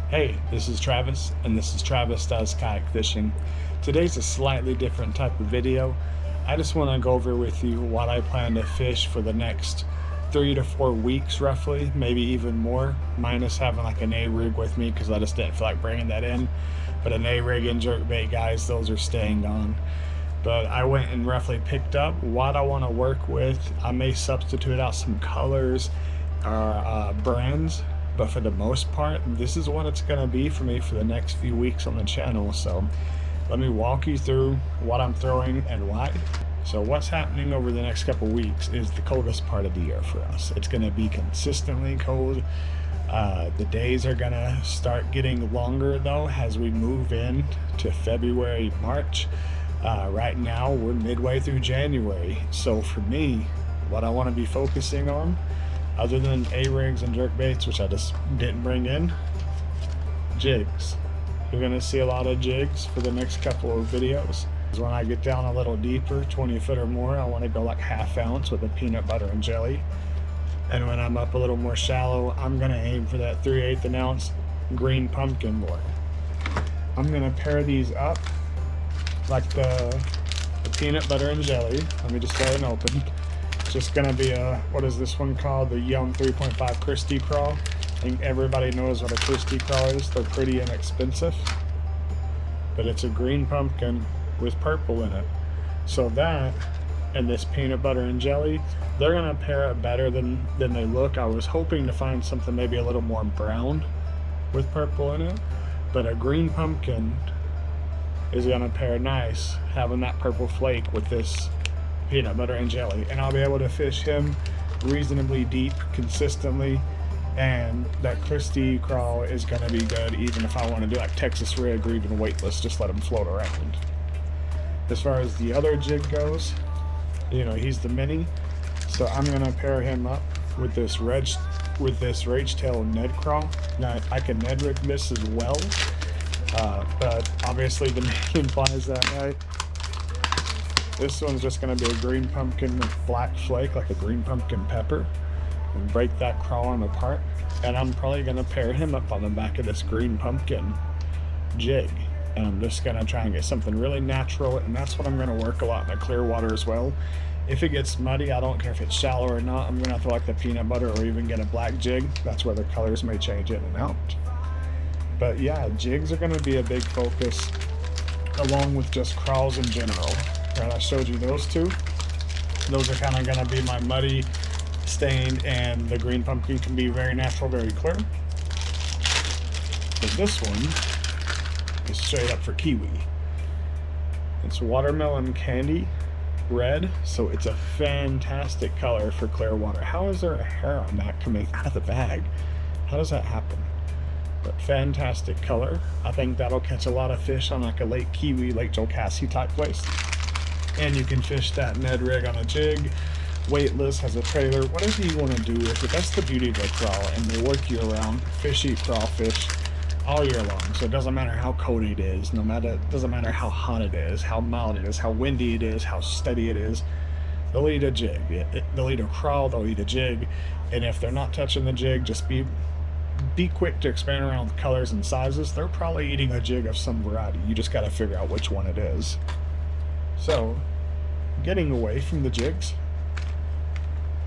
Hey, this is Travis, and this is Travis Does Kayak Fishing. Today's a slightly different type of video. I just want to go over with you what I plan to fish for the next 3 to 4 weeks roughly, maybe even more, minus having like an A-rig with me because I just didn't feel like bringing that in. But an A-rig and jerkbait, guys, those are staying on. But I went and roughly picked up what I want to work with. I may substitute out some colors or brands, but for the most part, this is what it's going to be for me for the next few weeks on the channel. So let me walk you through what I'm throwing and why. So what's happening over the next couple weeks is the coldest part of the year for us. It's going to be consistently cold. The days are going to start getting longer though as we move in to February, March. Right now we're midway through January. So for me, what I want to be focusing on, other than A-rigs and jerkbaits, which I just didn't bring in, jigs. You're going to see a lot of jigs for the next couple of videos. When I get down a little deeper, 20 foot or more, I want to go like ½ ounce with a peanut butter and jelly. And when I'm up a little more shallow, I'm going to aim for that 3/8 an ounce green pumpkin lure. I'm going to pair these up like the peanut butter and jelly. Let me just let it open. It's just going to be a, what is this one called? The Young 3.5 Christie Craw. I think everybody knows what a Christie Craw is. They're pretty inexpensive. But it's a green pumpkin with purple in it. So that and this peanut butter and jelly, they're going to pair it better than they look. I was hoping to find something maybe a little more brown with purple in it. But a green pumpkin is going to pair nice, having that purple flake with this peanut butter and jelly, and I'll be able to fish him reasonably deep consistently, and that Christie Craw is going to be good even if I want to do like Texas rig or even weightless, just let him float around. As far as the other jig goes, you know, he's the mini, so I'm going to pair him up with this rage tail Ned Craw. Now I can Ned rig this as well, but obviously the name implies that, right? This one's just going to be a green pumpkin with black flake, like a green pumpkin pepper, and break that crawling apart. And I'm probably going to pair him up on the back of this green pumpkin jig. And I'm just going to try and get something really natural, and that's what I'm going to work a lot in the clear water as well. If it gets muddy, I don't care if it's shallow or not, I'm going to have to like the peanut butter or even get a black jig. That's where the colors may change in and out. But yeah, jigs are going to be a big focus, along with just crawls in general. Right, I showed you those two. Those are kind of going to be my muddy, stained, and the green pumpkin can be very natural, very clear. But this one is straight up for kiwi. It's watermelon candy red, so it's a fantastic color for clear water. How is there a hair on that coming out of the bag? How does that happen? But fantastic color. I think that'll catch a lot of fish on like a Lake Kiwi, Lake Jocassee type place. And you can fish that Ned rig on a jig, weightless, has a trailer, whatever you want to do with it. That's the beauty of a crawl, and they work year round. Fish eat crawfish all year long, so it doesn't matter how cold it is, it doesn't matter how hot it is, how mild it is, how windy it is, how steady it is. They'll eat a jig. They'll eat a crawl, they'll eat a jig, and if they're not touching the jig, just be quick to expand around with colors and sizes. They're probably eating a jig of some variety. You just got to figure out which one it is. So, getting away from the jigs,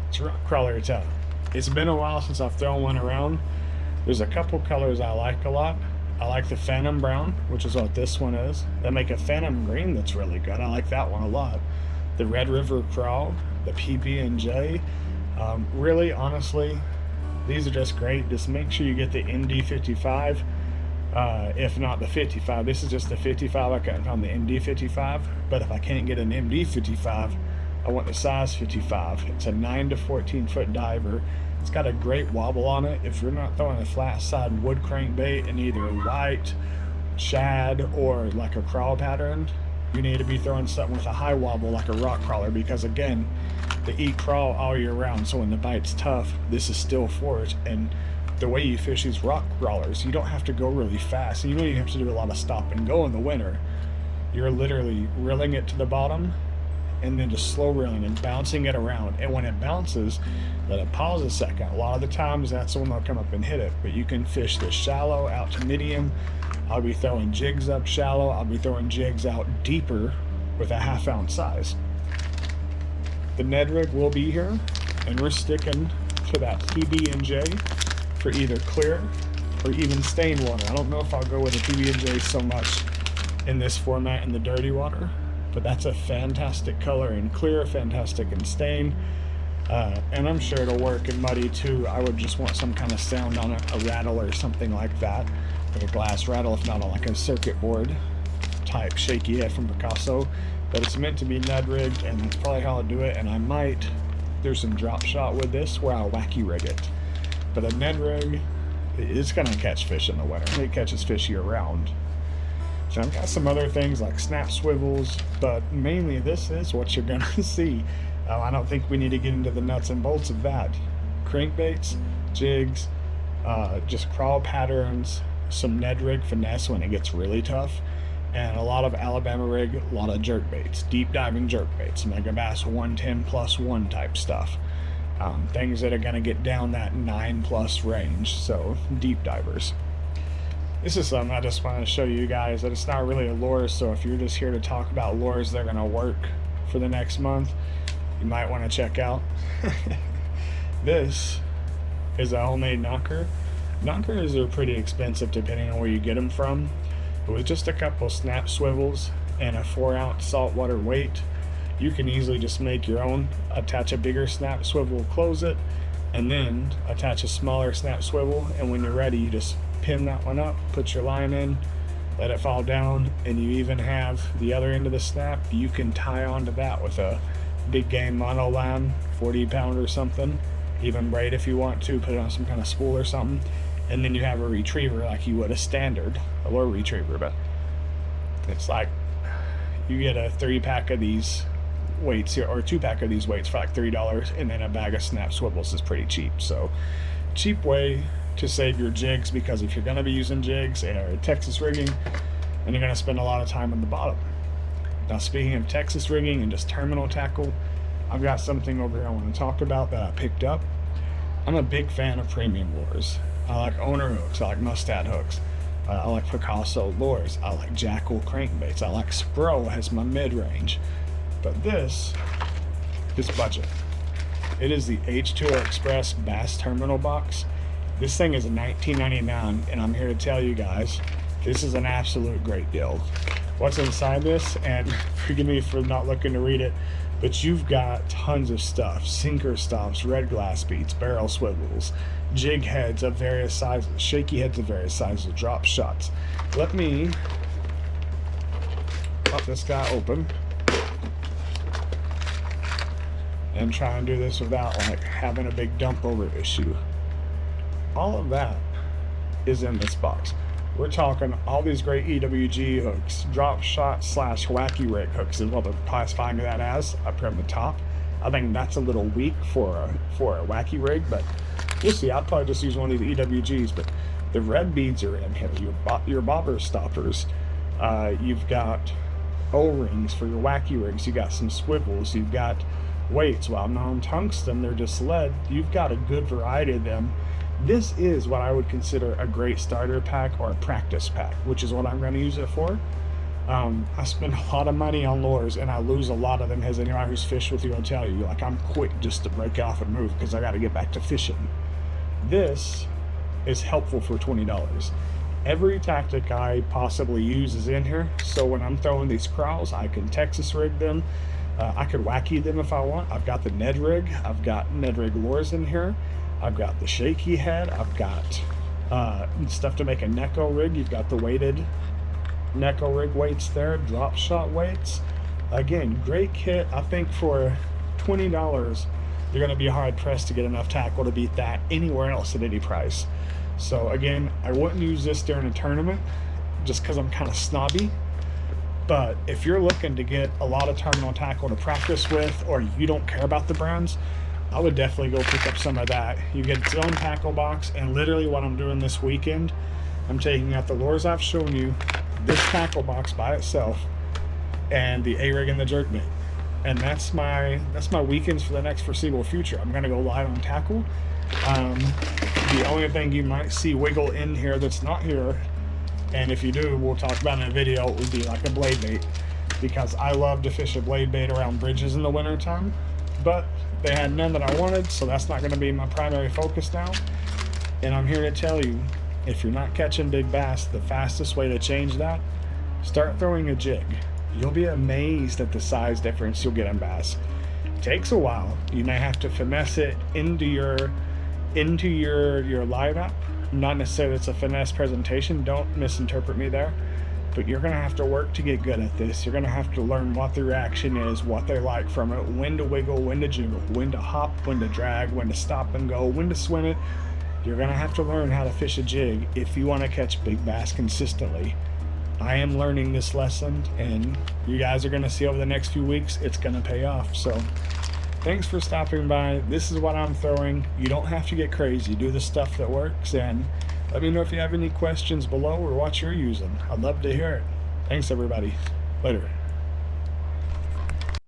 it's rockcrawler time. It's been a while since I've thrown one around. There's a couple colors I like a lot. I like the Phantom Brown, which is what this one is. They make a Phantom Green that's really good. I like that one a lot. The Red River Crawl, the pb&j. Really, honestly, these are just great. Just make sure you get the MD55. If not the 55, this is just the 55. I couldn't find the MD55, but if I can't get an MD55, I want the size 55. It's a 9 to 14 foot diver. It's got a great wobble on it. If you're not throwing a flat side wood crankbait in either white, shad, or like a crawl pattern, you need to be throwing something with a high wobble like a rock crawler, because again, they eat crawl all year round, so when the bite's tough, this is still forage. And the way you fish these rock crawlers, you don't have to go really fast, and you don't even have to do a lot of stop and go in the winter. You're literally reeling it to the bottom and then just slow reeling and bouncing it around. And when it bounces, let it pause a second. A lot of the times that's when they'll come up and hit it. But you can fish this shallow out to medium. I'll be throwing jigs up shallow. I'll be throwing jigs out deeper with a 1/2 ounce size. The Ned rig will be here, and we're sticking to that pb&j for either clear or even stained water. I don't know if I'll go with the pb&j so much in this format in the dirty water, but that's a fantastic color in clear, fantastic in stain, and I'm sure it'll work in muddy too. I would just want some kind of sound on a rattle or something like that, like a glass rattle, if not on like a circuit board type shaky head from Picasso. But it's meant to be Ned rigged, and that's probably how I'll do it. And I might do some drop shot with this where I'll wacky rig it. But a Ned rig is gonna catch fish in the winter. It catches fish year round. So I've got some other things like snap swivels, but mainly this is what you're gonna see. I don't think we need to get into the nuts and bolts of that. Crankbaits, jigs, just crawl patterns, some Ned rig finesse when it gets really tough, and a lot of Alabama rig, a lot of jerkbaits, deep diving jerkbaits, mega bass 110+1 type stuff. Things that are gonna get down that 9+ range, so deep divers. This is something I just want to show you guys that it's not really a lure, so if you're just here to talk about lures that are going to work for the next month, you might want to check out. This is a homemade knocker. Knockers are pretty expensive depending on where you get them from, but with just a couple snap swivels and a 4-ounce saltwater weight, you can easily just make your own. Attach a bigger snap swivel, close it, and then attach a smaller snap swivel, and when you're ready, you just pin that one up, put your line in, let it fall down, and you even have the other end of the snap you can tie onto that with a big game mono line, 40-pound or something, even braid if you want to, put it on some kind of spool or something, and then you have a retriever like you would a standard lure retriever. But it's like you get a 3-pack of these weights here, or a 2-pack of these weights for like $3, and then a bag of snap swivels is pretty cheap. So cheap way to save your jigs, because if you're going to be using jigs or Texas rigging, and you're going to spend a lot of time on the bottom. Now, speaking of Texas rigging and just terminal tackle, I've got something over here I want to talk about that I picked up. I'm a big fan of premium lures. I like owner hooks, I like mustad hooks, I like Picasso lures, I like Jackal crankbaits, I like Spro as my mid-range. But this is budget. It is the H20 Xpress Bass Terminal Box. This thing is $19.99, and I'm here to tell you guys, this is an absolute great deal. What's inside this, and forgive me for not looking to read it, but you've got tons of stuff: sinker stops, red glass beads, barrel swivels, jig heads of various sizes, shaky heads of various sizes, drop shots. Let me pop this guy open and try and do this without like having a big dump over issue. All of that is in this box. We're talking all these great EWG hooks, drop shot / wacky rig hooks is what they're classifying that as up on the top. I think that's a little weak for a wacky rig, but we'll see. I'd probably just use one of these EWGs. But the red beads are in here, your bobber stoppers. You've got O-rings for your wacky rigs. You got some swivels. You've got weights. While non-tungsten, they're just lead. You've got a good variety of them. This is what I would consider a great starter pack or a practice pack, which is what I'm going to use it for. I spend a lot of money on lures, and I lose a lot of them, as anyone who's fished with you will tell you. Like, I'm quick just to break off and move because I got to get back to fishing. This is helpful for $20. Every tactic I possibly use is in here, so when I'm throwing these crawls, I can Texas rig them. I could wacky them if I want. I've got the Ned rig. I've got Ned rig lures in here. I've got the shaky head. I've got stuff to make a Neko rig. You've got the weighted Neko rig weights there, drop shot weights. Again, great kit. I think for $20, you're going to be hard pressed to get enough tackle to beat that anywhere else at any price. So again, I wouldn't use this during a tournament just because I'm kind of snobby. But if you're looking to get a lot of terminal tackle to practice with, or you don't care about the brands, I would definitely go pick up some of that. You get its own tackle box, and literally what I'm doing this weekend, I'm taking out the lures I've shown you, this tackle box by itself, and the A-rig and the jerkbait. and that's my weekends for the next foreseeable future. I'm gonna go light on tackle. The only thing you might see wiggle in here that's not here, and if you do, we'll talk about in a video, it would be like a blade bait, because I love to fish a blade bait around bridges in the winter time, but they had none that I wanted, so that's not going to be my primary focus now. And I'm here to tell you, if you're not catching big bass, the fastest way to change that, start throwing a jig. You'll be amazed at the size difference you'll get in bass. It takes a while. You may have to finesse it into your lineup. Not necessarily it's a finesse presentation, don't misinterpret me there, but you're going to have to work to get good at this. You're going to have to learn what the reaction is, what they like from it, when to wiggle, when to jiggle, when to hop, when to drag, when to stop and go, when to swim it. You're going to have to learn how to fish a jig if you want to catch big bass consistently. I am learning this lesson, and you guys are going to see over the next few weeks it's going to pay off. So thanks for stopping by. This is what I'm throwing. You don't have to get crazy. Do the stuff that works, and let me know if you have any questions below or what you're using. I'd love to hear it. Thanks, everybody. Later.